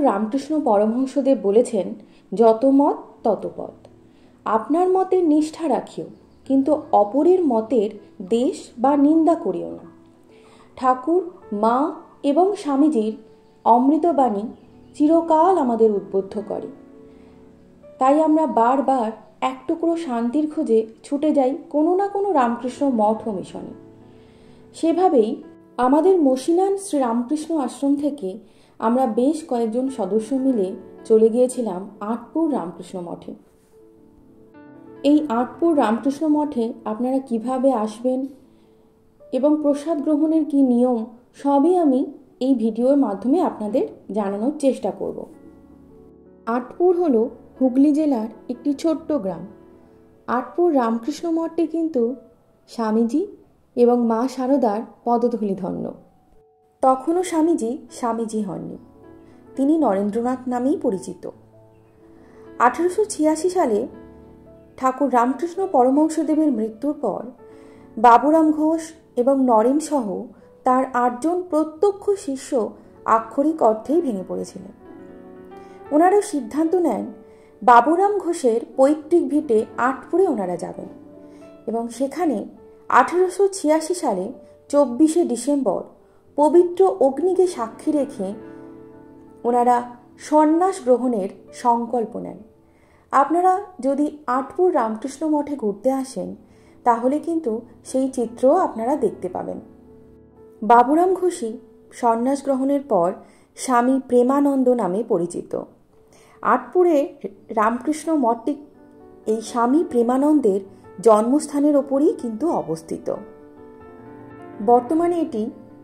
রামকৃষ্ণ পরমহংসদেব বলেছেন, যত মত তত পথ। আপনার মতের নিষ্ঠা রাখিও, কিন্তু অপরের মতের দেশ বা নিন্দা করিও না। ঠাকুর, মা এবং স্বামীজির অমৃতবাণী চিরকাল আমাদের উদ্বুদ্ধ করে। তাই আমরা বারবার এক টুকরো শান্তির খোঁজে ছুটে যাই কোনো না কোনো রামকৃষ্ণ মঠ ও মিশনে। সেভাবেই আমাদের মসিনান শ্রী রামকৃষ্ণ আশ্রম থেকে আমরা বেশ কয়েকজন সদস্য মিলে চলে গিয়েছিলাম আঁটপুর রামকৃষ্ণ মঠে। এই আঁটপুর রামকৃষ্ণ মঠে আপনারা কিভাবে আসবেন এবং প্রসাদ গ্রহণের কি নিয়ম, সবই আমি এই ভিডিওর মাধ্যমে আপনাদের জানানোর চেষ্টা করব। আঁটপুর হলো হুগলি জেলার একটি ছোট্ট গ্রাম। আঁটপুর রামকৃষ্ণ মঠটি কিন্তু স্বামীজি এবং মা শারদার পদধূলি ধন্য। তখনও স্বামীজি হননি, তিনি নরেন্দ্রনাথ নামেই পরিচিত। 1886 সালে ঠাকুর রামকৃষ্ণ পরমহংসদেবের মৃত্যুর পর বাবুরাম ঘোষ এবং নরেন সহ তার 8 জন প্রত্যক্ষ শিষ্য আক্ষরিক অর্থেই ভেঙে পড়েছিলেন। ওনারা সিদ্ধান্ত নেন বাবুরাম ঘোষের পৈতৃক ভিটে আঁটপুরে ওনারা যাবেন এবং সেখানে 1886 সালে 24শে ডিসেম্বর পবিত্র অগ্নিকে সাক্ষী রেখে ওনারা সন্ন্যাস গ্রহণের সংকল্প নেন। আপনারা যদি আঁটপুর রামকৃষ্ণ মঠে ঘুরতে আসেন তাহলে কিন্তু সেই চিত্রও আপনারা দেখতে পাবেন। বাবুরাম ঘোষই সন্ন্যাস গ্রহণের পর স্বামী প্রেমানন্দ নামে পরিচিত। আঁটপুরে রামকৃষ্ণ মঠটি এই স্বামী প্রেমানন্দের জন্মস্থানের ওপরই কিন্তু অবস্থিত। বর্তমানে এটি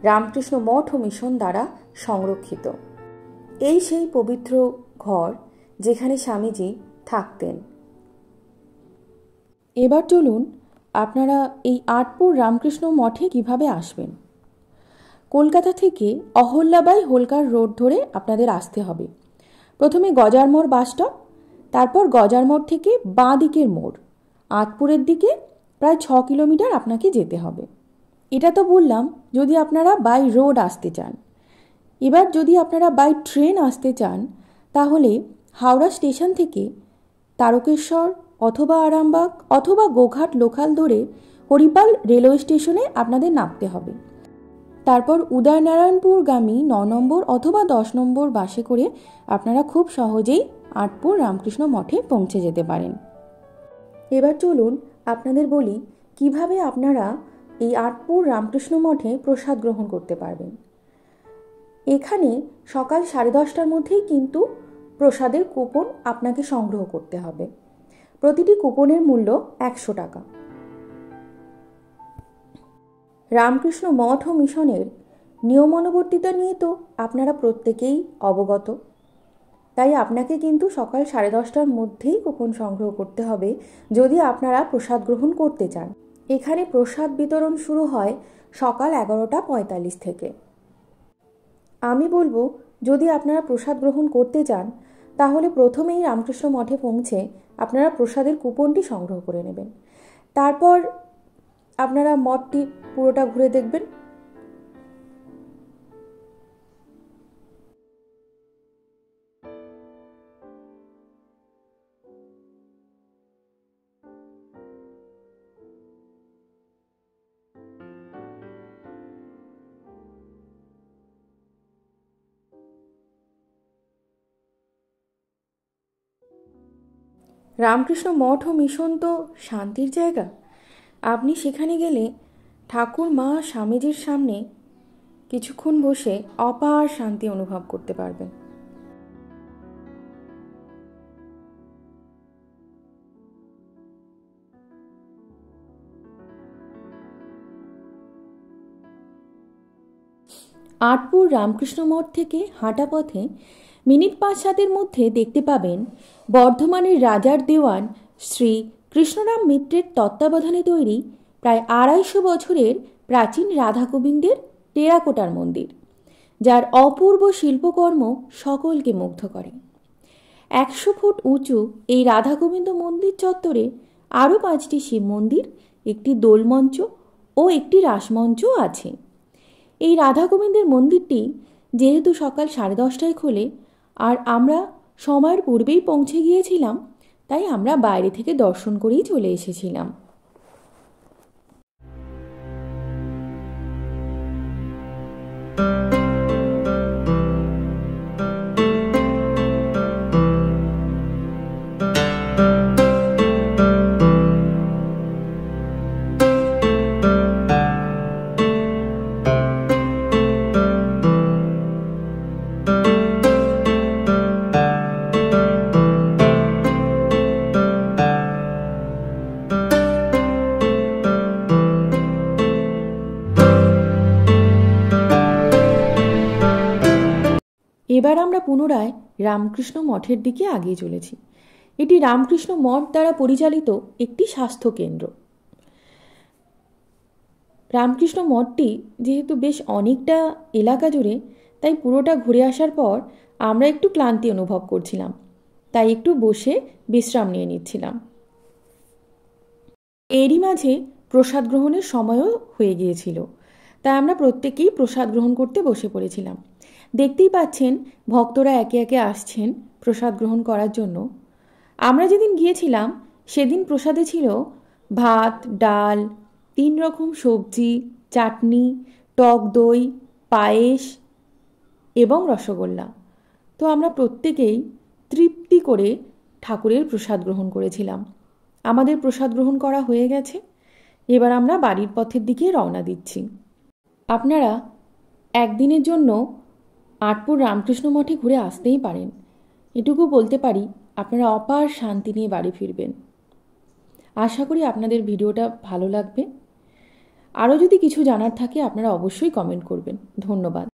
রামকৃষ্ণ মঠ ও মিশন দ্বারা সংরক্ষিত। এই সেই পবিত্র ঘর যেখানে স্বামীজি থাকতেন। এবার চলুন আপনারা এই আঁটপুর রামকৃষ্ণ মঠে কিভাবে আসবেন। কলকাতা থেকে অহল্যাবাই হোলকার রোড ধরে আপনাদের আসতে হবে। প্রথমে গজারমোড় বাসস্টপ, তারপর গজারমোড় থেকে বাঁ দিকের মোড়, আঁটপুরের দিকে প্রায় 6 কিলোমিটার আপনাকে যেতে হবে। এটা তো বললাম যদি আপনারা বাই রোড আসতে চান। এবার যদি আপনারা বাই ট্রেন আসতে চান তাহলে হাওড়া স্টেশন থেকে তারকেশ্বর অথবা আরামবাগ অথবা গোঘাট লোকাল ধরে হরিপাল রেলওয়ে স্টেশনে আপনাদের নামতে হবে। তারপর উদয়নারায়ণপুরগামী 9 নম্বর অথবা 10 নম্বর বাসে করে আপনারা খুব সহজেই আঁটপুর রামকৃষ্ণ মঠে পৌঁছে যেতে পারেন। এবার চলুন আপনাদের বলি কিভাবে আপনারা এই আঁটপুর রামকৃষ্ণ মঠে প্রসাদ গ্রহণ করতে পারবেন। এখানে সকাল 10:30টার মধ্যেই কিন্তু প্রসাদের কুপন আপনাকে সংগ্রহ করতে হবে। প্রতিটি কুপনের মূল্য 100 টাকা। রামকৃষ্ণ মঠ ও মিশনের নিয়মানুবর্তিতা নিয়ে তো আপনারা প্রত্যেকেই অবগত, তাই আপনাকে কিন্তু সকাল 10:30টার মধ্যেই কুপন সংগ্রহ করতে হবে যদি আপনারা প্রসাদ গ্রহণ করতে চান। এখানে প্রসাদ বিতরণ শুরু হয় সকাল 11:45 থেকে। আমি বলবো যদি আপনারা প্রসাদ গ্রহণ করতে চান তাহলে প্রথমেই রামকৃষ্ণ মঠে পৌঁছে আপনারা প্রসাদের কুপনটি সংগ্রহ করে নেবেন। তারপর আপনারা মঠটি পুরোটা ঘুরে দেখবেন। রামকৃষ্ণ মঠ ও মিশন তো শান্তির জায়গা। আপনি সেখানে গেলে ঠাকুর, মা, স্বামীজির সামনে কিছুক্ষণ বসে অপার শান্তি অনুভব করতে পারবেন। আঁটপুর রামকৃষ্ণ মঠ থেকে হাঁটা পথে মিনিট 5-7-এর মধ্যে দেখতে পাবেন বর্ধমানের রাজার দেওয়ান শ্রী কৃষ্ণরাম মিত্রের তত্ত্বাবধানে তৈরি প্রায় 250 বছরের প্রাচীন রাধা গোবিন্দের টেরাকোটার মন্দির, যার অপূর্ব শিল্পকর্ম সকলকে মুগ্ধ করে। 100 ফুট উঁচু এই রাধা গোবিন্দ মন্দির চত্বরে আরও 5টি শিব মন্দির, একটি দোলমঞ্চ ও একটি রাসমঞ্চ আছে। এই রাধা গোবিন্দের মন্দিরটি যেহেতু সকাল 10:30টায় খোলে, আর আমরা সময়ের পূর্বেই পৌঁছে গিয়েছিলাম, তাই আমরা বাইরে থেকে দর্শন করেই চলে এসেছিলাম। এবার আমরা পুনরায় রামকৃষ্ণ মঠের দিকে এগিয়ে চলেছি। এটি রামকৃষ্ণ মঠ দ্বারা পরিচালিত একটি স্বাস্থ্য কেন্দ্র। রামকৃষ্ণ মঠটি যেহেতু বেশ অনেকটা এলাকা জুড়ে, তাই পুরোটা ঘুরে আসার পর আমরা একটু ক্লান্তি অনুভব করছিলাম, তাই একটু বসে বিশ্রাম নিয়ে নিচ্ছিলাম। এরই মাঝে প্রসাদ গ্রহণের সময়ও হয়ে গিয়েছিল, তাই আমরা প্রত্যেকেই প্রসাদ গ্রহণ করতে বসে পড়েছিলাম। দেখতেই পাচ্ছেন ভক্তরা একে একে আসছেন প্রসাদ গ্রহণ করার জন্য। আমরা যেদিন গিয়েছিলাম সেদিন প্রসাদে ছিল ভাত, ডাল, 3 রকম সবজি, চাটনি, টক দই, পায়েস এবং রসগোল্লা। তো আমরা প্রত্যেকেই তৃপ্তি করে ঠাকুরের প্রসাদ গ্রহণ করেছিলাম। আমাদের প্রসাদ গ্রহণ করা হয়ে গেছে, এবার আমরা বাড়ির পথের দিকে রওনা দিচ্ছি। আপনারা একদিনের জন্য আটপুর রামকৃষ্ণ মঠে ঘুরে আসতেই পারেন। এটুকু বলতে পারি, আপনারা অপার শান্তি নিয়ে বাড়ি ফিরবেন। আশা করি আপনাদের ভিডিওটা ভালো লাগবে। আরও যদি কিছু জানার থাকে আপনারা অবশ্যই কমেন্ট করবেন। ধন্যবাদ।